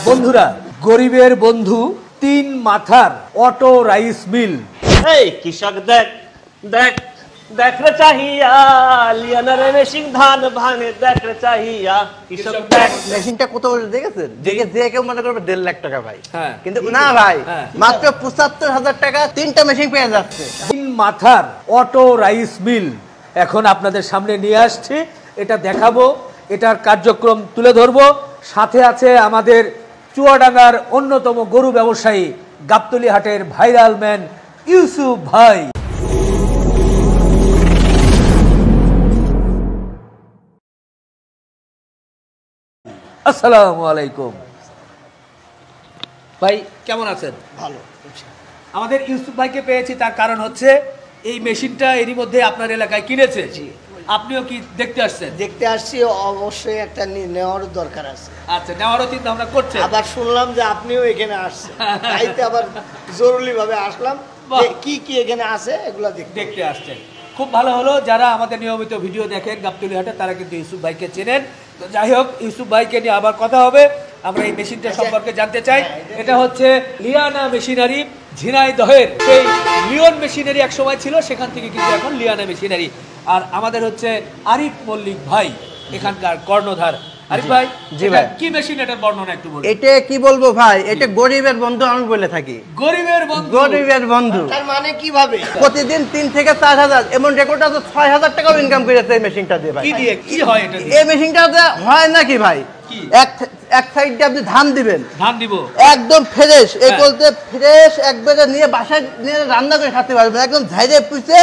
বন্ধুরা, গরিবের বন্ধু তিন মাথার অটো রাইস মিল। এই কৃষক দেখ দেখ দেখ রে চাহিয়া লিয়ানারে মেশিন ধান ভাঙে দেখ রে চাহিয়া কৃষক দেখ। মেশিনটা কত দেখেছেন? দেখে যে কেউ মনে করবে 1.5 লাখ টাকা ভাই, কিন্তু না ভাই, মাত্র 75,000 টাকা 3টা মেশিন পেয়ে যাচ্ছে। তিন মাথার অটো রাইস মিল এখন আপনাদের সামনে নিয়ে আসছি, এটা দেখাবো, এটার কার্যক্রম তুলে ধরবো। সাথে আছে আমাদের চুয়াডাঙ্গার অন্যতম গরু ব্যবসায়ী গাবতলী হাটের ভাইরাল ম্যান ইউসুফ ভাই। আসসালামু আলাইকুম ভাই, কেমন আছেন? ভালো। আমাদের ইউসুফ ভাইকে পেয়েছি, তার কারণ হচ্ছে এই মেশিনটা এরই মধ্যে আপনার এলাকায় কিনেছে, আপনিও কি দেখতে আসছেন? দেখতে আসছি, অবশ্যই একটা নেওয়ার দরকার আছে। আচ্ছা, নেওয়ারও চিন্তা ভাবনা করছেন? আবার শুনলাম যে আপনিও এখানে আসছেন, তাইতে আবার জরুরি ভাবে আসলাম, কি কি এখানে আছে এগুলা দেখতে আসছেন। খুব ভালো হলো, যারা আমাদের নিয়মিত ভিডিও দেখেন গাবতলী হাটে তারা কিন্তু ইউসুফ ভাইকে চেনেন। তো যাই হোক, ইউসুফ ভাইকে নিয়ে আবার কথা হবে। আমরা এই মেশিনটা সম্পর্কে জানতে চাই। এটা হচ্ছে লিয়ানা মেশিনারি ঝিনাইদহের। সেই লিওন মেশিনারি এক সময় ছিল, সেখান থেকে কিন্তু এখন লিয়ানা মেশিনারি। আর আমাদের হচ্ছে আরিফ মল্লিক ভাই, এখানকার কর্ণধার। আরিফ ভাই, জি ভাই, কি মেশিন, এটার বর্ণনা একটু বলুন। এটা কি বলবো ভাই, এটা গরিবের বন্ধু আমি বলে থাকি। গরিবের বন্ধু? গরিবের বন্ধু তার মানে কিভাবে? প্রতিদিন 3 থেকে 4,000, এমন রেকর্ড আছে 6,000 টাকাও ইনকাম করেছে এই মেশিনটা দিয়ে ভাই। কি দিয়ে কি হয় এটা? এই মেশিনটাতে হয় নাকি ভাই, এক সাইডে আপনি ধান দিবেন, ধান দিব একদম ফ্রেশ, এই বলতে ফ্রেশ একবারে নিয়ে বাসায় নিয়ে রান্না করে খেতে পারবেন, একদম ঝাইরে পুষে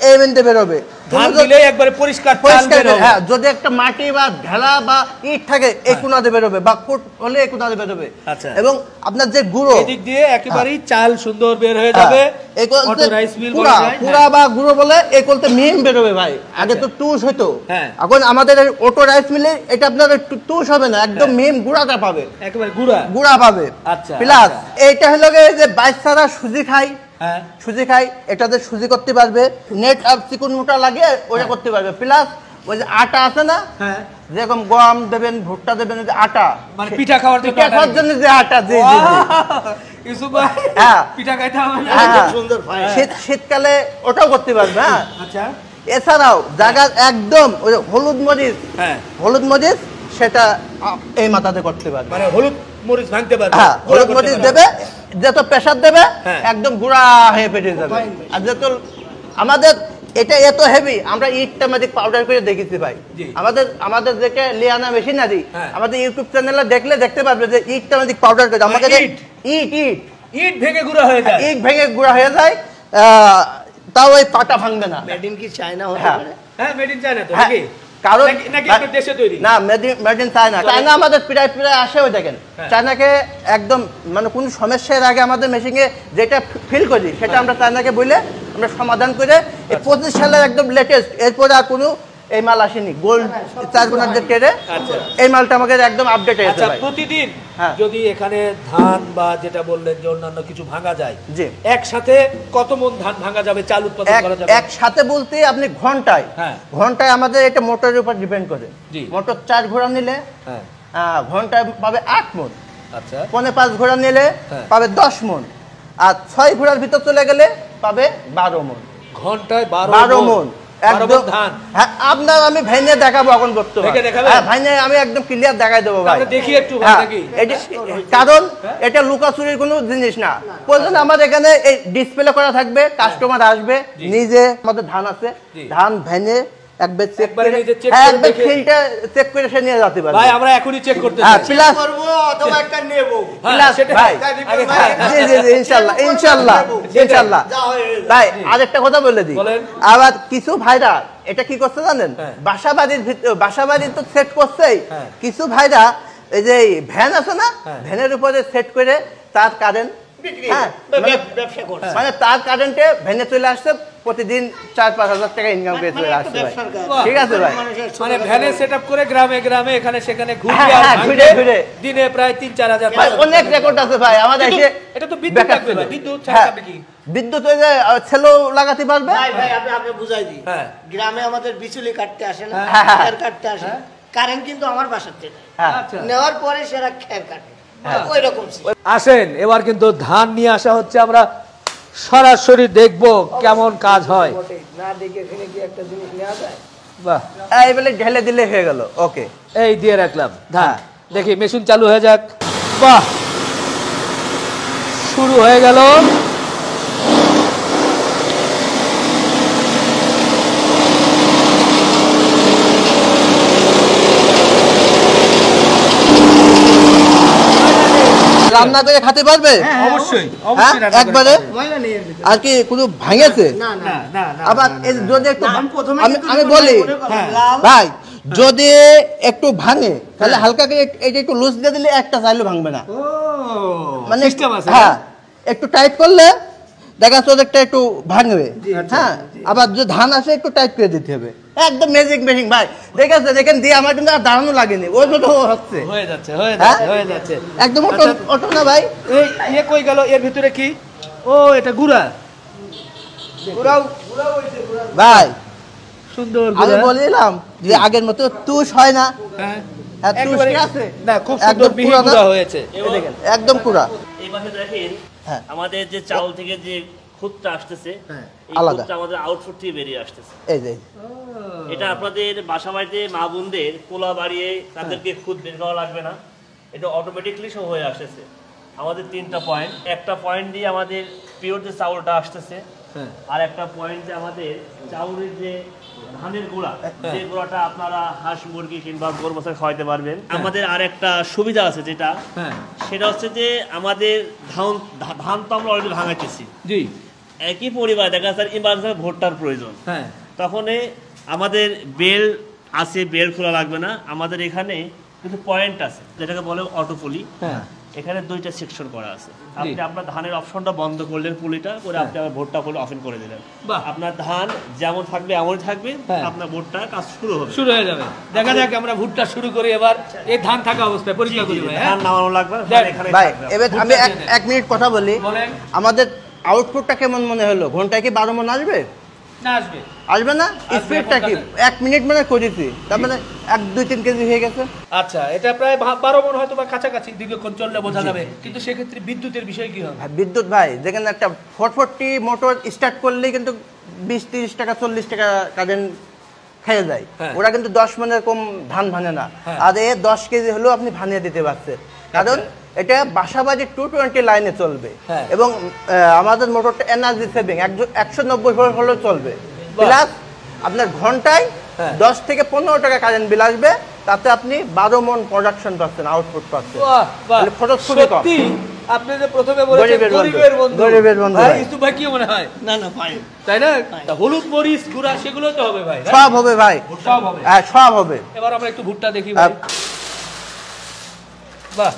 এই মেনতে বের হবে। ধান দিলে একবারে পরিষ্কার বের হবে। হ্যাঁ, যদি একটা মাটি বা ঢেলা বা ইট থাকে এই কোণাতে বের হবে, বা ফুট হলে এই কোণাতে বের হবে। আচ্ছা, এবং আপনার যে গুঁড়ো এদিক দিয়ে একেবারেই চাল সুন্দর বের হয়ে যাবে। অটো রাইস মিল বলা যায়, পুরা বা গুঁড়ো বলে এই বলতে মিহিন বের হবে ভাই। আগে তো টুস হতো, এখন আমাদের অটো রাইস মিলে এটা আপনার টুস হবে না, একদম মিহিন গুঁড়াটা পাবে, একেবারে গুঁড়া পাবে। আচ্ছা, প্লাস এইটা হলো যে বাচ্চারা সুজি খায়, সুজি খাই, এটাতে সুজি করতে পারবে, নেট আর চিকন মোটা লাগে ওটা করতে পারবে। প্লাস ওই যে আটা আছে না, যেরকম গম দেবেন, ভুট্টা দেবেন, আটা মানে পিঠা খাওয়ার জন্য যে আটা, জি জি ইউসুফ ভাই, হ্যাঁ পিঠা খাইতে হবে, সুন্দর ভাই, শীতকালে ওটাও করতে পারবে। হ্যাঁ, আচ্ছা, এছাড়াও জায়গা একদম ওই হলুদ মরিচ সেটা এই মাথাতে করতে পারবে, মানে হলুদ মরিচ ভাঙতে পারবে। হ্যাঁ, হলুদ মরিচ দেবে, যত প্রেসার দেবে একদম গুঁড়া হয়ে পেটে যাবে। আর যত আমাদের এটা এত হেভি, আমরা ইটটা ম্যাজিক পাউডার করে দেখেছি ভাই। আমাদের যেটা লিয়ানা মেশিনারি, আমাদের ইউটিউব চ্যানেলে দেখলে দেখতে পারবে যে ইটটা ম্যাজিক পাউডার করে আমাদের ইট ভেঙে গুঁড়া হয়ে যায়, তাও ওই পাটা ভাঙবে না। মেড ইন কি চায়না হতে পারে? হ্যাঁ, মেড ইন চায়না তো নাকি? কারণ নাকি আপনার দেশে তৈরি না, মেড ইন চায়না। চায়না আমাদের প্রায় আসে, ওই দেখেন চায়নাকে একদম মানে কোন সমস্যার আগে আমাদের মেশিনে যেটা ফিল করি সেটা আমরা চায়নাকে বলে আমরা সমাধান করে 25 সালের একদম লেটেস্ট, এরপরে আর কোনো এই মাল আসেনি। গোল্ড 4 গুণার যে ট্রেডে এই মালটা আমাকে একদম আপডেট হয়েছে ভাই। প্রতিদিন যদি এখানে ধান বা যেটা বললেন যে অন্যান্য কিছু ভাঙা যায়, জি, একসাথে কত মন ধান ভাঙা যাবে, চাল উৎপাদন করা যাবে? একসাথে বলতে আপনি ঘন্টায় আমাদের এটা মোটরের উপর ডিপেন্ড করে। মোটর 4 ঘোড়া নিলে ঘন্টায় পাবে 8 মন। আচ্ছা, 5.5 ঘোড়া নিলে পাবে 10 মন। আর 6 ঘোড়ার ভিতর চলে গেলে পাবে 12 মন। ঘন্টায় 12 মন একদম ধান। হ্যাঁ, আপনার আমি ভাইনে দেখাবো এখন করতে হবে। হ্যাঁ ভাইনে আমি একদম ক্লিয়ার দেখাই দেবো ভাই, দেখি একটু নাকি। কারণ এটা লুকাচুরির কোনো জিনিস না, বলছেন আমাদের এখানে এই ডিসপ্লে করা থাকবে, কাস্টমার আসবে, নিজে আমাদের ধান আছে, ধান ভাইনে একবার চেক করে একবার ফিল্টার চেক করে সে নিয়ে যেতে পারবে। ভাই আমরা এখনি চেক করতে চাই, প্লাস করব অথবা একটা নেব, প্লাস ভাই জি জি জি ইনশাআল্লাহ ভাই। আরেকটা কথা বলে দিই, আবার কিছু ভাইরা এটা কি করতে জানেন, বাসাবাড়ির তো সেট করছেই, কিছু ভাইরা এই যে ভ্যান আছে না, ভ্যানের উপরে সেট করে তার কারেন্ট, মানে তার কারেন্টে ভ্যানে চলে আসছে, প্রতিদিন 4-5 হাজার টাকা ইনকাম করে চলে আসছে ভাই। ঠিক আছে ভাই, মানে ভ্যানে সেটআপ করে গ্রামে গ্রামে এখানে সেখানে ঘুরে দিনে প্রায় 3-4 হাজার, অনেক রেকর্ড আছে ভাই আমাদের। এটা তো বিদ্যুৎ লাগবে ভাই, বিদ্যুৎ ছাড়া কি বিদ্যুৎ ওই যে ছেলে লাগাতে পারবে। ভাই আপনি বুঝাই দিই, গ্রামে আমাদের বিচুলি কাটতে আসে না, খের কাটতে আসে, কারেন্ট কিন্তু আমার বাসাতে নেওয়ার পরে সেরা খের কাটে। ওই রকম আসেন এবার কিন্তু ধান নিয়ে আসা হচ্ছে, আমরা সরাসরি দেখবো কেমন কাজ হয়। না দেখে এখানে কি একটা জিনিস নেওয়া যায়? বাহ, এই বলে ঢেলে দিলে হয়ে গেল। ওকে, এই দিয়ে রাখলাম ধান। দেখি মেশিন চালু হয়ে যাক। বাহ, শুরু হয়ে গেল। রান্না করে খেতে পারবে? অবশ্যই একবারে। আর কি কোনো ভাঙেছে? না না না না। আবার যদি একটু প্রথমে আমি বলি ভাই, যদি একটু ভাঙে তাহলে হালকা করে এটা একটু লুজ দিয়ে দিলে একটা চাইলে ভাঙবে না। মানে হ্যাঁ, একটু টাইট করলে দেখা যাচ্ছে একটা একটু ভাঙবে। হ্যাঁ, আবার যে ধান আছে একটু টাইট করে দিতে হবে। একদম ম্যাজিক মেশিন ভাই, দেখেছে দেখেন দিয়ে আমার কিন্তু আর দাঁড়ানো লাগেনি, ওই মতো হচ্ছে, হয়ে যাচ্ছে হয়ে যাচ্ছে হয়ে যাচ্ছে একদম অটো না ভাই। এই ইয়ে কই গেল? এর ভিতরে কি? ও এটা গুড়া। ভাই সুন্দর আমি বলিলাম যে আগের মতো তুষ হয় না। হ্যাঁ, তুষ কি আছে না, খুব সুন্দর মিহি গুড়া হয়েছে। দেখেন একদম পুরা। এই পাশে দেখেন হ্যাঁ। আমাদের যে চাউল থেকে যে খুদটা আসতেছে, এই আলাদা। খুদটা আমাদের আউটপুট থেকে বেরিয়ে আসতেছে। এই যে এটা আপনাদের বাসা বাড়িতে মা বোনদের পোলা বাড়িয়ে তাদেরকে খুদ বের করা লাগবে না, এটা অটোমেটিকলি সব হয়ে আসতেছে। আমাদের 3টা পয়েন্ট, একটা পয়েন্ট দিয়ে আমাদের পিওর যে চাউলটা আসতেছে, আর একটা পয়েন্ট যে আমাদের চাউলের যে ধানের গুঁড়া, যে গুঁড়াটা আপনারা হাঁস মুরগি কিংবা গরু বাছুর খাওয়াইতে পারবেন। আমাদের আর একটা সুবিধা আছে যেটা, সেটা হচ্ছে যে আমাদের ধান তো আমরা অলরেডি ভাঙাইতেছি। জি, একই পরিবার দেখা যাচ্ছে ইমার্জেন্সি ভোটটার প্রয়োজন, তখন আমাদের বেল আছে, বেল খোলা লাগবে না। আমাদের এখানে কিন্তু পয়েন্ট আছে যেটাকে বলে অটো পুলি। এখানে 2টা সেকশন করা আছে। আপনি আপনার ধানের অপশনটা বন্ধ করলেন, পুলিটা করে আপনি আবার ভোটটা করলে অফ করে দিলেন, আপনার ধান যেমন থাকবে এমনই থাকবে, আপনার ভোটটা কাজ শুরু হয়ে যাবে। দেখা যাক আমরা ভুট্টা শুরু করি এবার। এই ধান থাকা অবস্থায় পরীক্ষা করি ভাই। ধান নামানো লাগবে না, এখানে ভাই এবার আমি এক মিনিট কথা বলি। আমাদের আউটপুটটা কেমন মনে হলো? ঘন্টায় কি 12 মণ আসবে? না, আসবে। আসবে না? স্পিডটা কি 1 মিনিট মানে করেছি, তার মানে 1-2-3 কেজি হয়ে গেছে। আচ্ছা, এটা প্রায় 12 মণ হয়তো বা কাছাকাছি, দীর্ঘক্ষণ চললে বোঝা যাবে। কিন্তু সেক্ষেত্রে বিদ্যুতের বিষয় কি হবে? বিদ্যুৎ ভাই, যেখানে একটা 440 মোটর স্টার্ট করলেই কিন্তু 20-30 টাকা 40 টাকা কারেন্ট খেয়ে যায়। ওরা কিন্তু 10 মণের কম ধান ভাঙে না। আর 10 কেজি হলেও আপনি ভাঙিয়ে দিতে পারছেন, কারণ এটা বাসাবাড়ি 220 লাইনে চলবে এবং আমাদের মোটরটা এনার্জি সেভিং 190 ভোল্ট হলেও চলবে। প্লাস আপনার ঘন্টায় 10 থেকে 15 টাকা কারেন্ট বিল আসবে, তাতে আপনি 12 মণ প্রোডাকশন পাচ্ছেন, আউটপুট পাচ্ছেন। খরচ খুবই কম। আপনি যে প্রথমে বলেছেন গরিবের বন্ধু, গরিবের বন্ধু ভাই ইসু ভাই কি মনে হয়? না না ভাই, তাই না? হলুদ মরিচ গুঁড়া সেগুলো তো হবে ভাই, সব হবে ভাই, সব হবে। হ্যাঁ সব হবে। এবার আমরা একটু ভুট্টা দেখি ভাই। বাহ,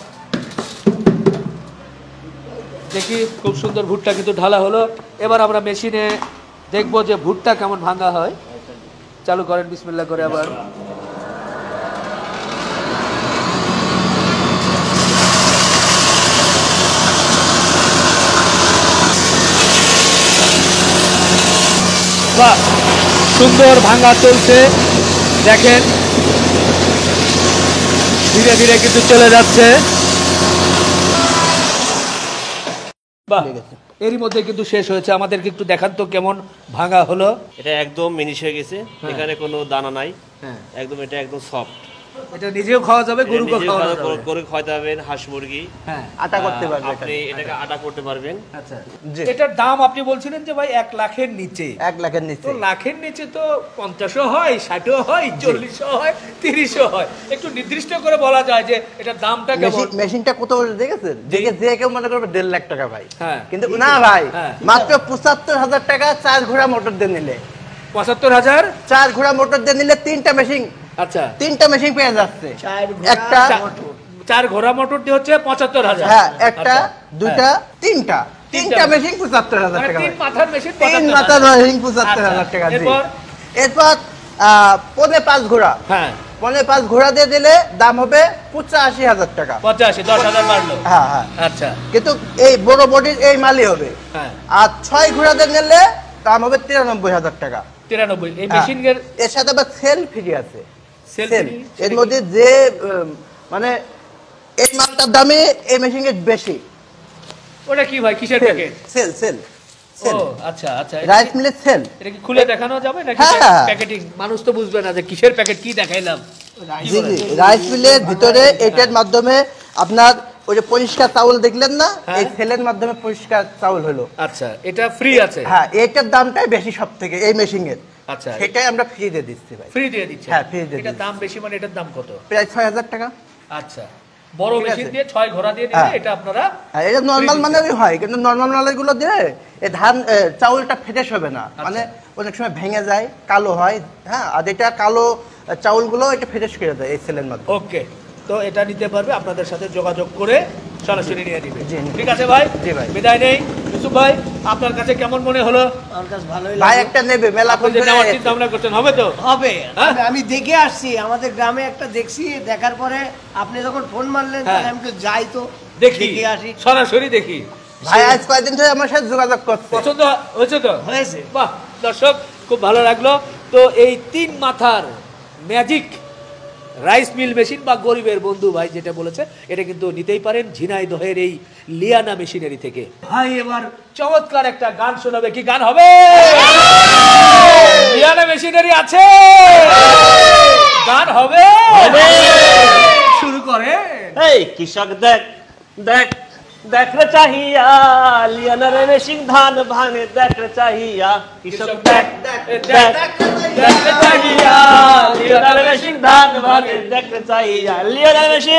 দেখি খুব সুন্দর ভুট্টা কিন্তু ঢালা হলো। এবার আমরা মেশিনে দেখবো যে ভুট্টা কেমন ভাঙা হয়। চালু করেন বিসমিল্লাহ করে। আবার বাহ, সুন্দর ভাঙা চলছে, দেখেন ধীরে ধীরে কিন্তু চলে যাচ্ছে। বাহ, এরই মধ্যে কিন্তু শেষ হয়েছে। আমাদেরকে একটু দেখান তো কেমন ভাঙা হলো। এটা একদম মিনিশ হয়ে গেছে, এখানে কোনো দানা নাই, একদম এটা একদম সফট। এটা নিজেও খাওয়া যাবে, গরুকে খাওয়া যাবে, গরু খাওয়াতে পারবেন, হাঁস মুরগি আটা করতে পারবেন, আপনি এটাকে আটা করতে পারবেন। আচ্ছা, এটার দাম আপনি বলছিলেন যে ভাই 1 লাখের নিচে। 1 লাখের নিচে। তো লাখের নিচে তো 50ও হয়, 60ও হয়, 40ও হয়, 30ও হয়। একটু নির্দিষ্ট করে বলা যায় যে এটার দামটা কেমন? মেশিনটা কত বলে দেখেছেন? যে কেউ মনে করবে 1.5 লাখ টাকা ভাই, কিন্তু কিন্তু না ভাই, মাত্র 75,000 টাকা 4 ঘোড়া মোটর দিয়ে নিলে। 75,000 4 ঘোড়া মোটর দিয়ে নিলে 3টা মেশিন। আচ্ছা, 3টা মেশিন পেয়ে যাচ্ছে। একটা 4 ঘোড়া মোটর দিয়ে হচ্ছে 75,000। হ্যাঁ, একটা, দুইটা, তিনটা মেশিন 75,000 টাকা। 3 মাথার মেশিন, 3 মাথার মেশিন 75,000 টাকা। এরপর 5.5 ঘোড়া, 5.5 ঘোড়া দিয়ে দিলে দাম হবে 85,000 টাকা। 85, 10,000 বাড়লো। হ্যাঁ হ্যাঁ, আচ্ছা, কিন্তু এই বড় বডির এই মালই হবে। আর 6 ঘোড়া দিয়ে নিলে দাম হবে 93,000 টাকা। 93। এই মেশিনের এর সাথে আবার সেল ফ্রি আছে। সেল এর মধ্যে যে মানে এই মালটার দামে এই মেশিন এর বেশি। ওটা কি ভাই, কিসের প্যাকেট? Sell sell. ও আচ্ছা আচ্ছা, রাইস মিলের সেল। এটা কি খুলে দেখানো যাবে নাকি প্যাকেটিং? মানুষ তো বুঝবে না যে কিসের প্যাকেট, কি দেখাইলাম। জি জি, রাইস মিলের ভিতরে এটার মাধ্যমে আপনার ওই যে পরিষ্কার চাউল দেখলেন না, এই সেলের মাধ্যমে পরিষ্কার চাউল হলো। আচ্ছা, এটা ফ্রি আছে? হ্যাঁ, এটার দামটাই বেশি সব থেকে এই মেশিন এর। আচ্ছা, সেটাই আমরা ফ্রি দিয়ে দিচ্ছি ভাই। ফ্রি দিয়ে দিচ্ছি? হ্যাঁ, ফ্রি দিয়ে। এটার দাম বেশি মানে এটার দাম কত? প্রায় 6000 টাকা। আচ্ছা, বড় মেশিন দিয়ে 6 ঘোড়া দিয়ে দিলে এটা আপনারা? হ্যাঁ, এটা নরমাল মানেরই হয়, কিন্তু নরমাল মানেরগুলো দিয়ে এই ধান চাউলটা ফ্রেশ হবে না, মানে অনেক সময় ভেঙে যায়, কালো হয়। হ্যাঁ, আর এটা কালো চাউলগুলো এটা ফ্রেশ করে দেয় এই সেলের মাধ্যমে। ওকে, তো এটা নিতে পারবে, আপনাদের সাথে যোগাযোগ করে সরাসরি নিয়ে নিবে। জি, ঠিক আছে ভাই? জি ভাই। বিদায় নেই। ইউসুফ ভাই, আপনার কাছে কেমন মনে হলো? আমার কাছে ভালোই ভাই লাগে। একটা নেবে, মেলা আপনি যে নেওয়ার চিন্তা ভাবনা করছেন, হবে তো? হবে। হ্যাঁ? আমি দেখে আসছি, আমাদের গ্রামে একটা দেখছি, দেখার পরে আপনি যখন ফোন মারলেন তাহলে আমি তো যাই, তো দেখি, দেখে আসি। সরাসরি দেখি। ভাই আজ কয়েকদিন ধরে আমার সাথে যোগাযোগ করছে। পছন্দ হয়েছে তো? হয়েছে। বাহ, দর্শক খুব ভালো লাগলো। তো এই 3 মাথার ম্যাজিক রাইস মিল মেশিন বা গরিবের বন্ধু ভাই যেটা বলেছে, এটা কিন্তু নিতেই পারেন ঝিনাইদহের এই লিয়ানা মেশিনারি থেকে। ভাই এবার চমৎকার একটা গান শোনাবে, কি গান হবে? লিয়ানা মেশিনারি আছে, গান হবে। শুরু করে। এই কৃষক দেখ দেখ দেখ রে চাহিয়া, লিয়ানার মেশিন ধান ভাঙে দেখ রে চাহিয়া, কৃষক দেখ দেখ দেখ রে চাহিয়া, লিয়ানার মেশিন ধান ভাঙে দেখ রে চাহিয়া, লিয়ানার মেশিন।